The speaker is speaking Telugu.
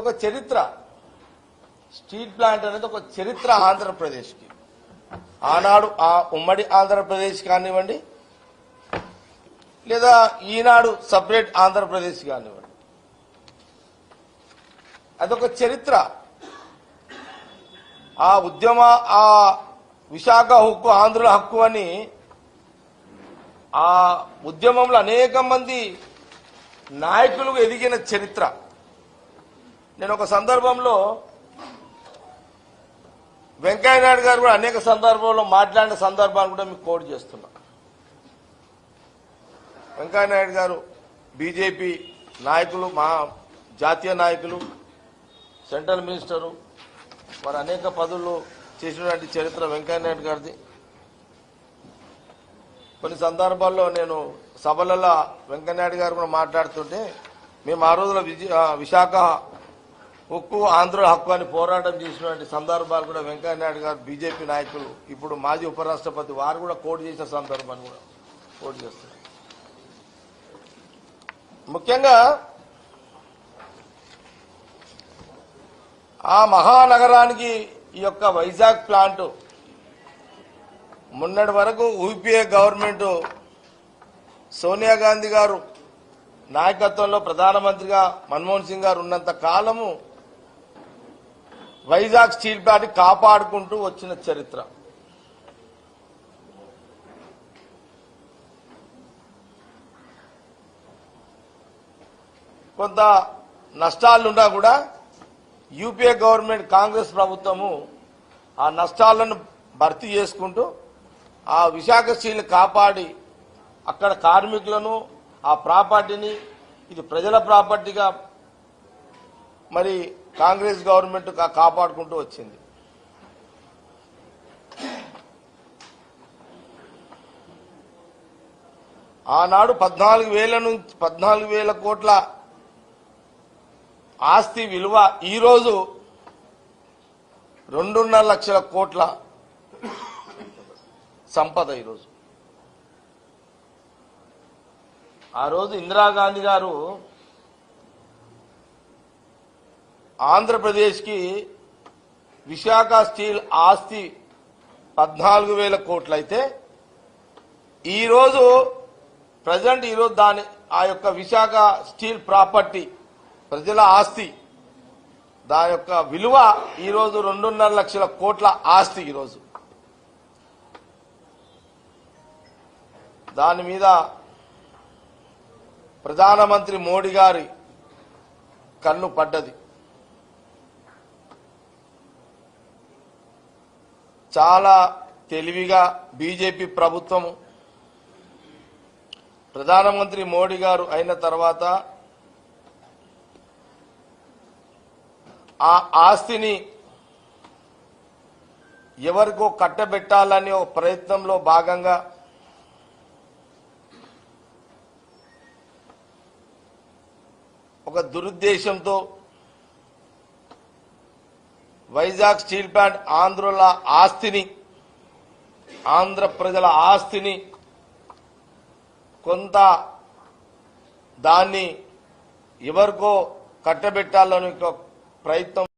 ఒక చరిత్ర. స్టీల్ ప్లాంట్ అనేది ఒక చరిత్ర ఆంధ్రప్రదేశ్కి. ఆనాడు ఆ ఉమ్మడి ఆంధ్రప్రదేశ్ కానివ్వండి, లేదా ఈనాడు సపరేట్ ఆంధ్రప్రదేశ్ కానివ్వండి, అదొక చరిత్ర. ఆ ఉద్యమ ఆ విశాఖ హక్కు ఆంధ్రుల హక్కు అని ఆ ఉద్యమంలో అనేక మంది నాయకులు ఎదిగిన చరిత్ర. నేను ఒక సందర్భంలో వెంకయ్యనాయుడు గారు కూడా అనేక సందర్భాల్లో మాట్లాడిన సందర్భాన్ని కూడా మీకు కోట్ చేస్తున్నా. వెంకయ్యనాయుడు గారు బీజేపీ నాయకులు, మా జాతీయ నాయకులు, సెంట్రల్ మినిస్టరు, వారు అనేక పదవులు చేసినటువంటి చరిత్ర వెంకయ్యనాయుడు గారిది. కొన్ని సందర్భాల్లో నేను సభలలో వెంకయ్యనాయుడు గారు కూడా మాట్లాడుతుంటే, మేము ఆ రోజుల విశాఖ హక్కు ఆంధ్రుల హక్కు అని పోరాటం చేసినటువంటి సందర్భాలు కూడా వెంకయ్యనాయుడు గారు బీజేపీ నాయకులు, ఇప్పుడు మాజీ ఉపరాష్ట్రపతి, వారు కూడా కోట్ చేసిన సందర్భాన్ని కూడా కోట్ చేస్తున్నారు. ముఖ్యంగా ఆ మహానగరానికి ఈ యొక్క వైజాగ్ ప్లాంట్ మొన్నటి వరకు యూపీఏ గవర్నమెంట్ సోనియా గాంధీ గారు నాయకత్వంలో ప్రధానమంత్రిగా మన్మోహన్ సింగ్ గారు ఉన్నంత కాలము వైజాగ్ స్టీల్ ప్లాంట్ కాపాడుకుంటూ వచ్చిన చరిత్ర. కొంత నష్టాలున్నా కూడా యూపీఏ గవర్నమెంట్, కాంగ్రెస్ ప్రభుత్వము ఆ నష్టాలను భర్తీ చేసుకుంటూ ఆ విశాఖ స్టీల్ కాపాడి అక్కడ కార్మికులను, ఆ ప్రాపర్టీని, ఇది ప్రజల ప్రాపర్టీగా మరి కాంగ్రెస్ గవర్నమెంట్ కాపాడుకుంటూ వచ్చింది. ఆనాడు 14,000 కోట్ల ఆస్తి విలువ ఈరోజు 2.5 లక్షల కోట్ల సంపద. ఈరోజు ఆ రోజు ఇందిరాగాంధీ గారు ఆంధ్రప్రదేశ్కి విశాఖ స్టీల్ ఆస్తి 14,000 కోట్లయితే ఈరోజు ప్రజెంట్ దాని ఆ యొక్క విశాఖ స్టీల్ ప్రాపర్టీ, ప్రజల ఆస్తి, దాని యొక్క విలువ ఈరోజు 2.5 లక్షల కోట్ల ఆస్తి. ఈరోజు దాని మీద ప్రధానమంత్రి మోడీ గారి కన్ను పడ్డది. చాలా తెలివిగా బీజేపీ ప్రభుత్వము, ప్రధానమంత్రి మోడీ గారు అయిన తర్వాత ఆ ఆస్తిని ఎవరికో కట్టబెట్టాలని ఒక ప్రయత్నంలో భాగంగా ఒక దురుద్దేశంతో వైజాగ్ స్టీల్ ప్లాంట్ ఆంధ్రుల ఆస్తిని, ఆంధ్ర ప్రజల ఆస్తిని కొంత దాన్ని ఎవరికో కట్టబెట్టాలని ఒక ప్రయత్నం